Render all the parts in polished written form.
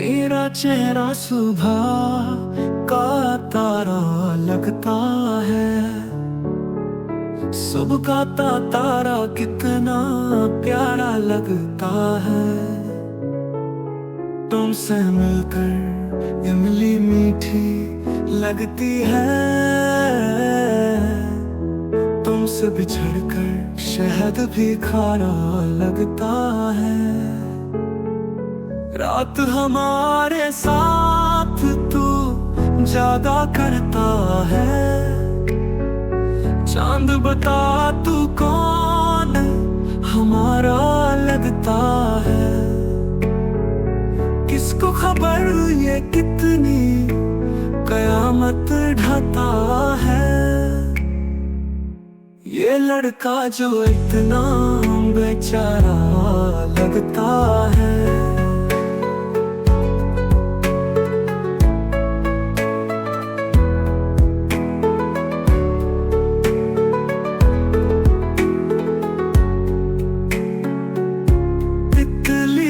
मेरा चेहरा सुबह का तारा लगता है। सुबह का तारा कितना प्यारा लगता है। तुमसे मिलकर इमली मीठी लगती है। तुमसे बिछड़कर शहद भी खारा लगता है। रात हमारे साथ तू ज्यादा करता है। चांद बता तू कौन हमारा लगता है। किसको खबर ये कितनी कयामत ढाता है। ये लड़का जो इतना बेचारा लगता है।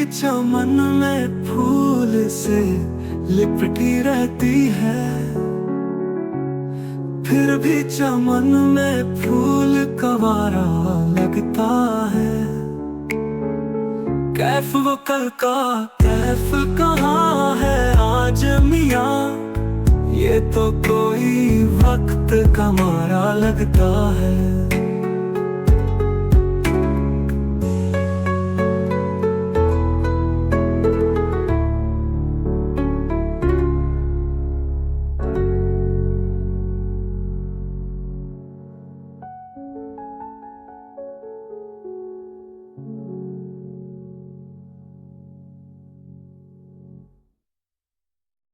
चमन में फूल से लिपटी रहती है। फिर भी चमन में फूल कवारा लगता है। कैफ वो कल का कैफ कहाँ है आज मियाँ। ये तो कोई वक्त का मारा लगता है।